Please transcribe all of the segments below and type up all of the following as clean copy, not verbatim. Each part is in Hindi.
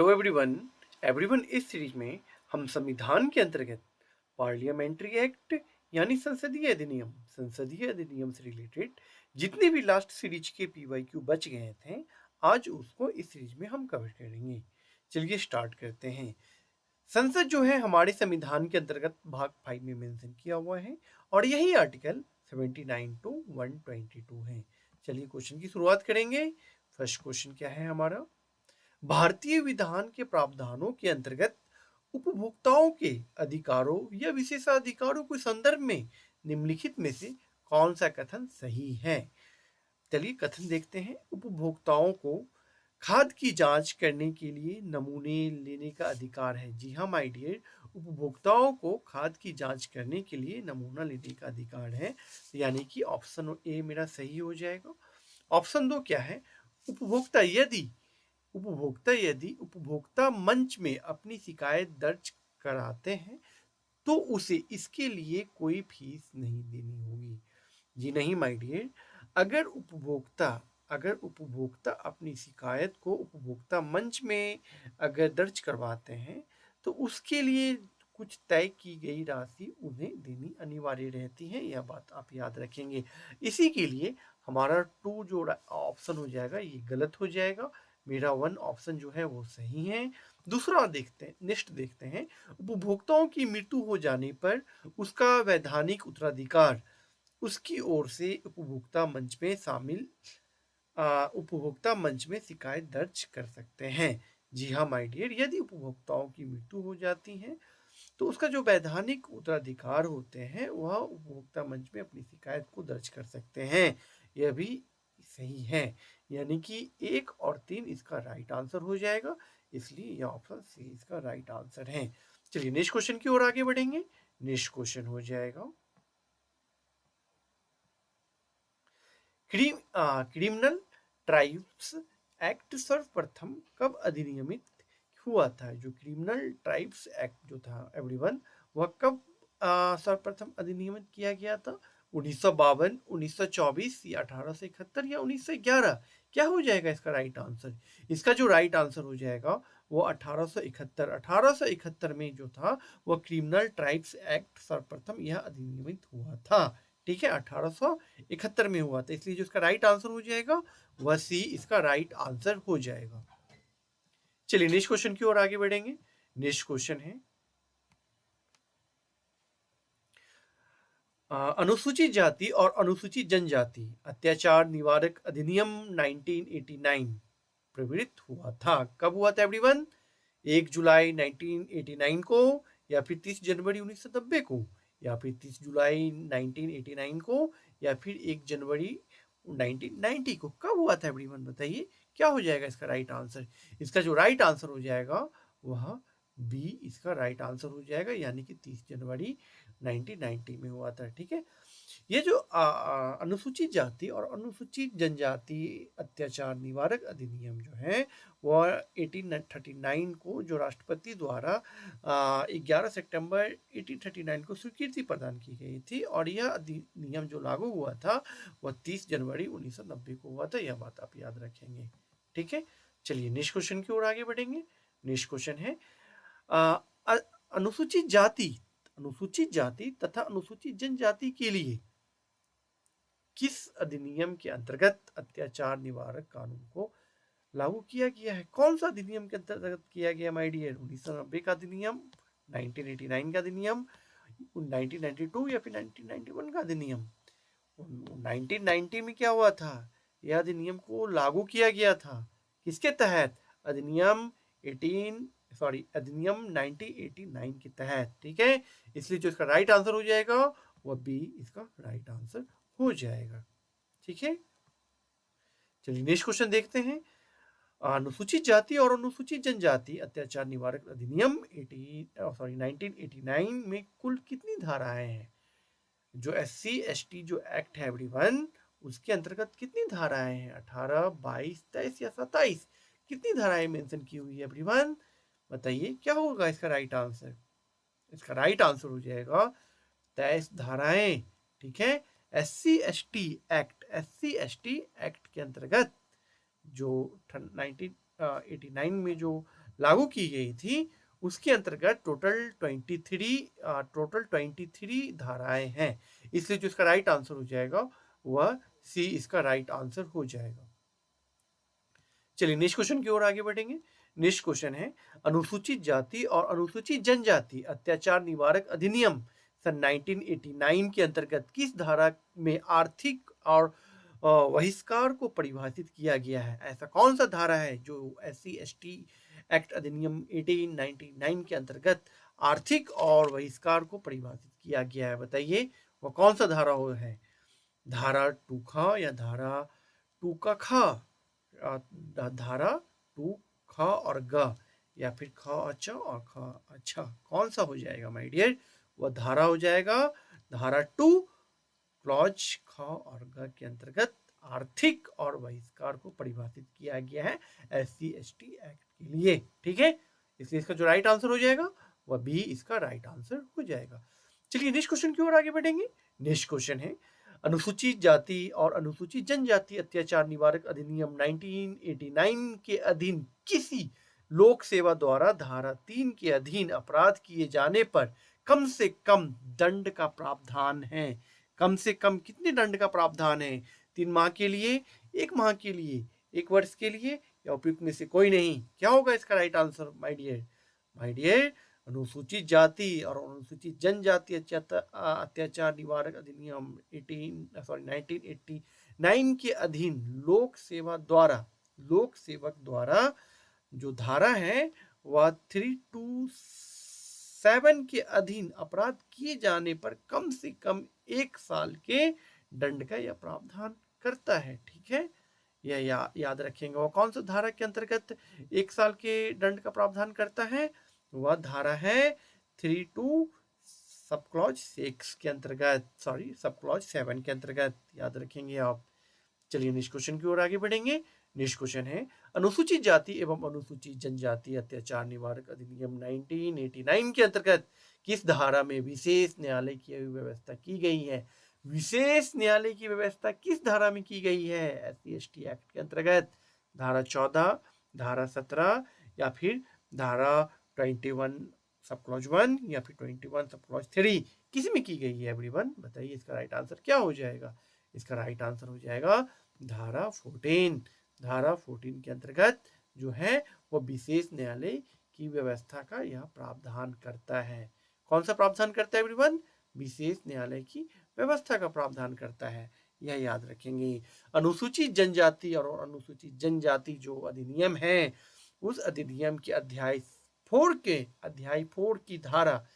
Hello everyone. एवरीवन इस सीरीज में हम संविधान के अंतर्गत पार्लियामेंट्री एक्ट यानी संसदीय अधिनियम से रिलेटेड जितने भी लास्ट सीरीज के पीवाईक्यू बच गए थे आज उसको इस सीरीज में हम कवर करेंगे। चलिए स्टार्ट करते हैं। संसद जो है हमारे संविधान के अंतर्गत भाग 5 में मेंशन किया हुआ है और यही आर्टिकल 79 टू 122 है। चलिए क्वेश्चन की शुरुआत करेंगे। फर्स्ट क्वेश्चन क्या है हमारा, भारतीय विधान के प्रावधानों के अंतर्गत उपभोक्ताओं के अधिकारों या विशेषाधिकारों के संदर्भ में निम्नलिखित में से कौन सा कथन सही है। चलिए कथन देखते हैं। उपभोक्ताओं को खाद की जांच करने के लिए नमूने लेने का अधिकार है। जी हाँ माय डियर, उपभोक्ताओं को खाद की जांच करने के लिए नमूना लेने का अधिकार है, यानी कि ऑप्शन ए मेरा सही हो जाएगा। ऑप्शन 2 क्या है, उपभोक्ता यदि उपभोक्ता मंच में अपनी शिकायत दर्ज कराते हैं तो उसे इसके लिए कोई फीस नहीं देनी होगी। जी नहीं माय डियर, अगर उपभोक्ता अपनी शिकायत को उपभोक्ता मंच में अगर दर्ज करवाते हैं तो उसके लिए कुछ तय की गई राशि उन्हें देनी अनिवार्य रहती है। यह बात आप याद रखेंगे। इसी के लिए हमारा 2 जो ऑप्शन हो जाएगा ये गलत हो जाएगा। मेरा 1 ऑप्शन जो है वो सही है। दूसरा देखते हैं, नेक्स्ट देखते हैं। उपभोक्ताओं की मृत्यु हो जाने पर उसका वैधानिक उत्तराधिकार उसकी ओर से उपभोक्ता मंच में शिकायत दर्ज कर सकते हैं। जी हाँ माय डियर, यदि उपभोक्ताओं की मृत्यु हो जाती है तो उसका जो वैधानिक उत्तराधिकार होते हैं वह उपभोक्ता मंच में अपनी शिकायत को दर्ज कर सकते हैं। यह भी सही है, यानी कि 1 और 3 इसका राइट आंसर हो जाएगा। इसलिए यह ऑप्शन सी इसका राइट आंसर है। चलिए नेक्स्ट क्वेश्चन की ओर आगे बढ़ेंगे। नेक्स्ट क्वेश्चन हो जाएगा, क्रिमिनल ट्राइब्स एक्ट सर्वप्रथम कब अधिनियमित हुआ था। जो क्रिमिनल ट्राइब्स एक्ट जो था एवरीवन, वह कब सर्वप्रथम अधिनियमित किया गया था। 1952, 1924 या 1871 या 1911। क्या हो जाएगा इसका राइट आंसर। इसका जो राइट आंसर हो जाएगा वो 1871 में जो था वह क्रिमिनल ट्राइब्स एक्ट सर्वप्रथम यह अधिनियमित हुआ था। ठीक है, 1871 में हुआ था, इसलिए जो इसका राइट आंसर हो जाएगा वह सी इसका राइट आंसर हो जाएगा। चलिए नेक्स्ट क्वेश्चन की ओर आगे बढ़ेंगे। नेक्स्ट क्वेश्चन है, अनुसूचित जाति और अनुसूचित जनजाति अत्याचार निवारक अधिनियम 1989 प्रवृत्त हुआ था। कब हुआ था एवरीवन, 1 जुलाई 1989 को, या फिर 30 जनवरी 1990 को, या फिर 30 जुलाई 1989 को, या फिर 1 जनवरी 1990 को। कब हुआ था एवरीवन बताइए, क्या हो जाएगा इसका राइट आंसर। इसका जो राइट आंसर हो जाएगा वह बी इसका राइट आंसर हो जाएगा, यानी कि 30 जनवरी 1990 में हुआ था। ठीक है, ये जो अनुसूचित जाति और अनुसूचित जनजाति अत्याचार निवारक अधिनियम जो है वह 1839 को जो राष्ट्रपति द्वारा 11 सितंबर 1839 को स्वीकृति प्रदान की गई थी और यह अधिनियम जो लागू हुआ था वह 30 जनवरी 1990 को हुआ था। यह बात आप याद रखेंगे। ठीक है, चलिए नेक्स्ट क्वेश्चन की ओर आगे बढ़ेंगे। नेक्स्ट क्वेश्चन है, अनुसूचित जाति तथा अनुसूचित जनजाति के लिए किस अधिनियम के अंतर्गत अत्याचार निवारक कानून को लागू किया गया है। कौन सा अधिनियम के अंतर्गत किया गया माय डियर, 1990 का अधिनियम, 1989 का अधिनियम, 1992 या फिर 1991 का अधिनियम। 1990 में क्या हुआ था, यह अधिनियम को लागू किया गया था किसके तहत, अधिनियम 1989 के तहत। ठीक है, इसलिए जो इसका राइट आंसर हो जाएगा वह बी इसका राइट आंसर हो जाएगा। ठीक है, चलिए नेक्स्ट क्वेश्चन देखते हैं। अनुसूचित जाति और अनुसूचित जनजाति अत्याचार निवारक अधिनियम 1989 में कुल कितनी धाराएं हैं। जो SC/ST जो एक्ट है एवरीवन, उसके अंतर्गत कितनी धाराएं हैं, 18, 22, 23 या 27। कितनी धाराएं मेंशन की हुई है एवरीवन, बताइए क्या होगा इसका राइट आंसर। इसका राइट आंसर हो जाएगा 23 धाराएं। ठीक है, SC/ST एक्ट के अंतर्गत जो 1989 में जो लागू की गई थी, उसके अंतर्गत टोटल 23 धाराएं हैं। इसलिए जो इसका राइट आंसर हो जाएगा वह सी इसका राइट आंसर हो जाएगा। चलिए नेक्स्ट क्वेश्चन की ओर आगे बढ़ेंगे। नेक्स्ट क्वेश्चन है, अनुसूचित जाति और अनुसूचित जनजाति अत्याचार निवारक अधिनियम सन 1989 के अंतर्गत किस धारा में आर्थिक और बहिष्कार को परिभाषित किया गया है? ऐसा कौन सा धारा है जो SC/ST एक्ट अधिनियम 1899 के अंतर्गत आर्थिक और बहिष्कार को परिभाषित किया गया है? बताइए वो कौन सा धारा हो है? धारा 2 या धारा 2 धारा 2 और ग, या फिर ख अच्छा और ख अच्छा, कौन सा हो जाएगा माय डियर? वह धारा हो जाएगा धारा 2 क्लॉज ख और ग के अंतर्गत आर्थिक और बहिष्कार को परिभाषित किया गया है SC/ST एक्ट के लिए। ठीक है, इसलिए इसका जो राइट आंसर हो जाएगा वह बी इसका राइट आंसर हो जाएगा। चलिए नेक्स्ट क्वेश्चन की ओर आगे बढ़ेंगे। नेक्स्ट क्वेश्चन है, अनुसूचित जाति और अनुसूचित जनजाति अत्याचार निवारक अधिनियम 1989 के अधीन किसी लोक सेवा द्वारा धारा 3 के अधीन अपराध किए जाने पर कम से कम दंड का प्रावधान है। कम से कम कितने दंड का प्रावधान है? 3 माह के लिए, 1 माह के लिए, 1 वर्ष के लिए, या उपयुक्त में से कोई नहीं? क्या होगा इसका right answer my dear? My dear, अनुसूचित जाति और अनुसूचित जनजाति अत्याचार निवारक अधिनियम 1989 के अधीन लोक सेवक द्वारा जो धारा है वह 327 के अधीन अपराध किए जाने पर कम से कम 1 साल के दंड का यह प्रावधान करता है। ठीक है, यह याद रखेंगे। वो कौन सा धारा के अंतर्गत 1 साल के दंड का प्रावधान करता है? वह धारा है 32 सब क्लॉज 6 के अंतर्गत, सॉरी सब क्लॉज 7 के अंतर्गत, याद रखेंगे आप। चलिए नेक्स्ट क्वेश्चन की ओर आगे बढ़ेंगे। नेक्स्ट क्वेश्चन है, अनुसूचित जाति एवं अनुसूचित जनजाति अत्याचार निवारक अधिनियम 1989 के अंतर्गत किस धारा में विशेष न्यायालय की व्यवस्था की गई है? विशेष न्यायालय की व्यवस्था किस धारा में की गई है SC/ST एक्ट के अंतर्गत? धारा 14, धारा 17, या फिर धारा 21 सब क्लॉज 1, या फिर 21 सब क्लॉज 3, किस में की गई है एवरीवन? बताइए इसका राइट आंसर क्या हो जाएगा? इसका राइट आंसर हो जाएगा धारा 14। धारा 14 के अंतर्गत जो है वो विशेष न्यायालय की व्यवस्था का यह प्रावधान करता है। कौन सा प्रावधान करता है एवरीवन? विशेष न्यायालय की व्यवस्था का प्रावधान करता है, यह याद रखेंगे। अनुसूचित जनजाति और अनुसूचित जनजाति जो अधिनियम है, उस अधिनियम के अध्याय 4 की धारा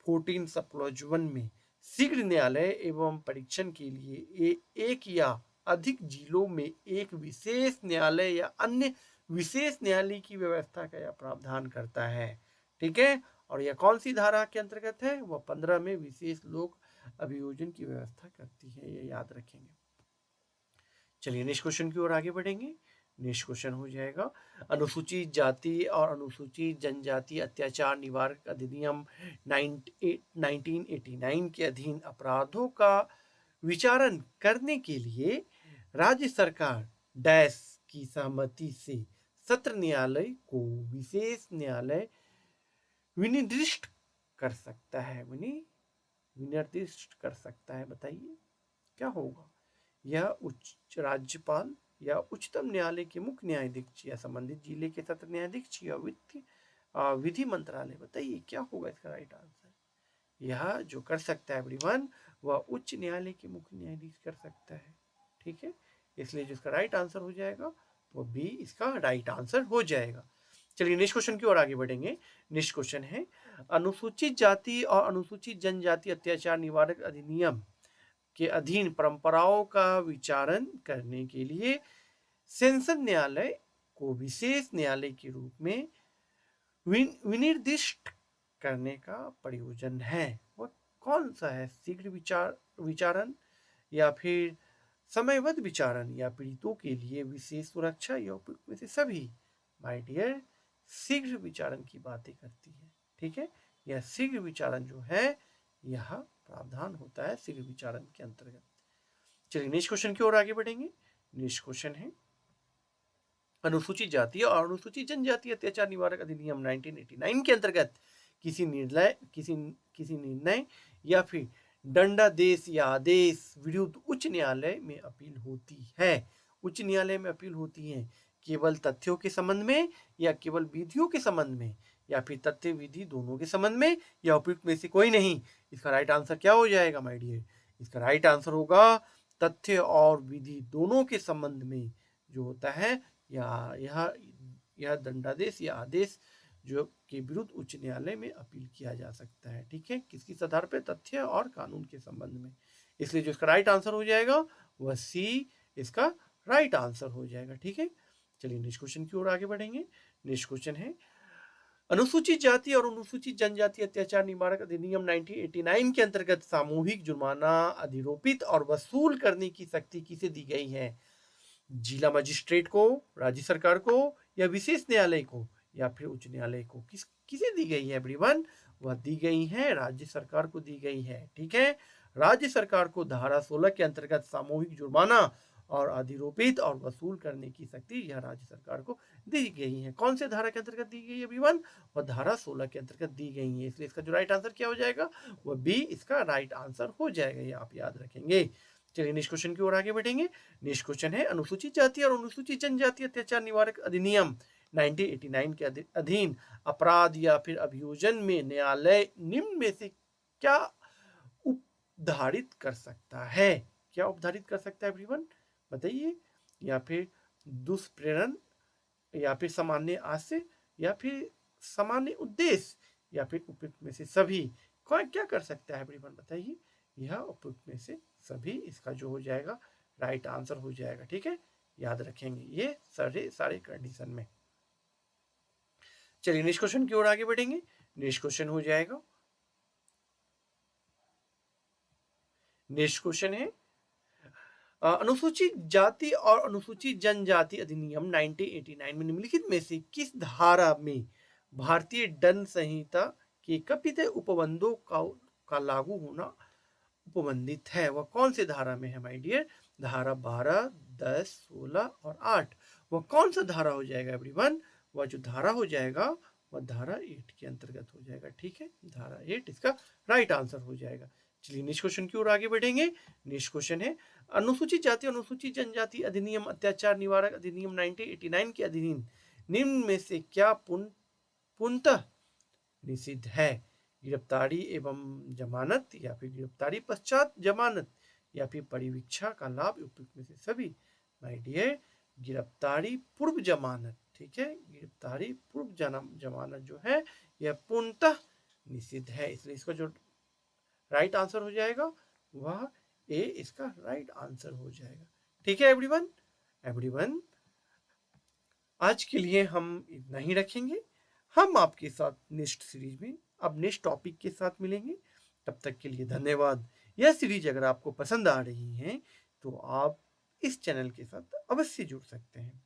14 सब क्लॉज 1 में शीघ्र न्यायालय एवं परीक्षण के लिए एक या अधिक जिलों में एक विशेष न्यायालय या अन्य विशेष न्यायालय की व्यवस्था का यह प्रावधान करता है। ठीक है, और यह कौन सी धारा के अंतर्गत है? वह 15 में विशेष लोक अभियोजन की व्यवस्था करती है, यह याद रखेंगे। चलिए नेक्स्ट क्वेश्चन की ओर आगे बढ़ेंगे। नेक्स्ट क्वेश्चन हो जाएगा, अनुसूचित जाति और अनुसूचित जनजाति अत्याचार निवारक अधिनियम 1989 के अधीन अपराधों का विचारण करने के लिए राज्य सरकार डैश की सहमति से सत्र न्यायालय को विशेष न्यायालय विनिर्दिष्ट कर सकता है। विनिर्दिष्ट कर सकता है, बताइए क्या होगा? यह उच्च राज्यपाल या उच्चतम न्यायालय के मुख्य न्यायाधीश या संबंधित जिले के सत्र न्यायाधीश या विधि मंत्रालय। बताइए क्या होगा इसका राइट आंसर? यह जो कर सकता है एवरीवन वह उच्च न्यायालय के मुख्य न्यायाधीश कर सकता है। ठीक है, इसलिए जो इसका राइट आंसर हो जाएगा वो बी इसका राइट आंसर हो जाएगा। चलिए नेक्स्ट क्वेश्चन की ओर आगे बढ़ेंगे। नेक्स्ट क्वेश्चन है, अनुसूचित जाति और अनुसूचित जनजाति अत्याचार निवारक अधिनियम के अधीन परंपराओं का विचारण करने के लिए सेशन न्यायालय को विशेष न्यायालय के रूप में विनिर्दिष्ट करने का प्रयोजन है। वह कौन सा है? शीघ्र विचारण, या फिर समयबद्ध विचारण, या पीड़ितों के लिए विशेष सुरक्षा, या उपयुक्त में से सभी? माय डियर, शीघ्र विचारण की बातें करती है। ठीक है, यह शीघ्र विचारण जो है यह प्रावधान होता है शीघ्र विचारण के अंतर्गत। चलिए नेक्स्ट क्वेश्चन की ओर आगे बढ़ेंगे। नेक्स्ट क्वेश्चन है, अनुसूचित जाति और अनुसूचित जनजाति अत्याचार निवारक अधिनियम 1989 के अंतर्गत किसी निर्णय या फिर दंडादेश या आदेश विरुद्ध उच्च न्यायालय में अपील होती है। उच्च न्यायालय में अपील होती है केवल तथ्यों के संबंध में या केवल विधियों के संबंध में या फिर तथ्य विधि दोनों के संबंध में या उपयुक्त में से कोई नहीं। इसका राइट आंसर क्या हो जाएगा माय डियर? इसका राइट आंसर होगा तथ्य और विधि दोनों के संबंध में जो होता है या यह दंडादेश या आदेश जो के विरुद्ध उच्च न्यायालय में अपील किया जा सकता है। ठीक है, किस आधार पे? तथ्य और कानून के संबंध में। इसलिए जो इसका राइट आंसर हो जाएगा वह सी इसका राइट आंसर हो जाएगा। ठीक है, चलिए नेक्स्ट क्वेश्चन की ओर आगे बढ़ेंगे। नेक्स्ट क्वेश्चन है अनुसूचित जाति और अनुसूचित जनजाति अत्याचार निवारक अधिनियम 1989 के अंतर्गत सामूहिक जुर्माना अधिरोपित और वसूल करने की शक्ति किसे दी गई है? जिला मजिस्ट्रेट को, राज्य सरकार को या विशेष न्यायालय को या फिर उच्च न्यायालय को? किसे दी गई है एवरीवन? वह दी गई है राज्य सरकार को दी गई है। ठीक है, राज्य सरकार को धारा 16 के अंतर्गत सामूहिक जुर्माना और अधिरोपित और वसूल करने की शक्ति यह राज्य सरकार को दी गई है। कौन से धारा के अंतर्गत दी गई है एवरीवन? वह धारा 16 के अंतर्गत दी गई है। इसलिए इसका जो राइट आंसर क्या हो जाएगा? वह बी इसका राइट आंसर हो जाएगा। ये आप याद रखेंगे। चलिए नेक्स्ट क्वेश्चन की ओर आगे बढ़ेंगे। नेक्स्ट क्वेश्चन है अनुसूचित जाति और अनुसूचित जनजाति अत्याचार निवारक अधिनियम 1989 के अधीन अपराध या फिर अभियोजन में न्यायालय निम्न में से क्या उपधारित कर सकता है? क्या उपधारित कर सकता है एवरीवन? बताइए। या फिर दुष्प्रेरण या फिर सामान्य आशय या फिर सामान्य उद्देश्य या फिर उपयुक्त में से सभी? क्या कर सकता है एवरीवन? बताइए। यह उपयुक्त में से सभी इसका जो हो जाएगा राइट आंसर हो जाएगा। ठीक है, याद रखेंगे ये सारे कंडीशन में। चलिए नेक्स्ट क्वेश्चन की ओर आगे बढ़ेंगे। नेक्स्ट क्वेश्चन हो जाएगा, नेक्स्ट क्वेश्चन है अनुसूचित जाति और अनुसूचित जनजाति अधिनियम 1989 में निम्नलिखित में से किस धारा में भारतीय दंड संहिता के कथित उपबंधों का लागू होना उपबंधित है? वह कौन से धारा में है माय डियर? धारा 12, 10, 16 और 8। वह कौन सा धारा हो जाएगा एवरीवन? वह जो धारा हो जाएगा वह धारा 8 के अंतर्गत हो जाएगा। ठीक है, धारा 8 इसका राइट आंसर हो जाएगा। चलिए नेक्स्ट क्वेश्चन की ओर आगे बढ़ेंगे। नेक्स्ट क्वेश्चन है अनुसूचित जाति अनुसूचित जनजाति अधिनियम अत्याचार निवारक अधिनियम 1989 के अधीन निम्न में से क्या पूर्णतः निषिद्ध है? गिरफ्तारी एवं जमानत या फिर गिरफ्तारी पश्चात जमानत या फिर परिवीक्षा का लाभ उपयुक्त में से सभी? माय डियर, गिरफ्तारी पूर्व जमानत। ठीक है, गिरफ्तारी पूर्व जमानत जो है यह पूर्णतः निषिद्ध है। इसलिए इसका जो राइट आंसर हो जाएगा वह ए इसका राइट आंसर हो जाएगा। ठीक है एवरीवन, आज के लिए हम इतना ही रखेंगे। हम आपके साथ नेक्स्ट सीरीज में अब नेक्स्ट टॉपिक के साथ मिलेंगे। तब तक के लिए धन्यवाद। यह सीरीज अगर आपको पसंद आ रही है तो आप इस चैनल के साथ अवश्य जुड़ सकते हैं।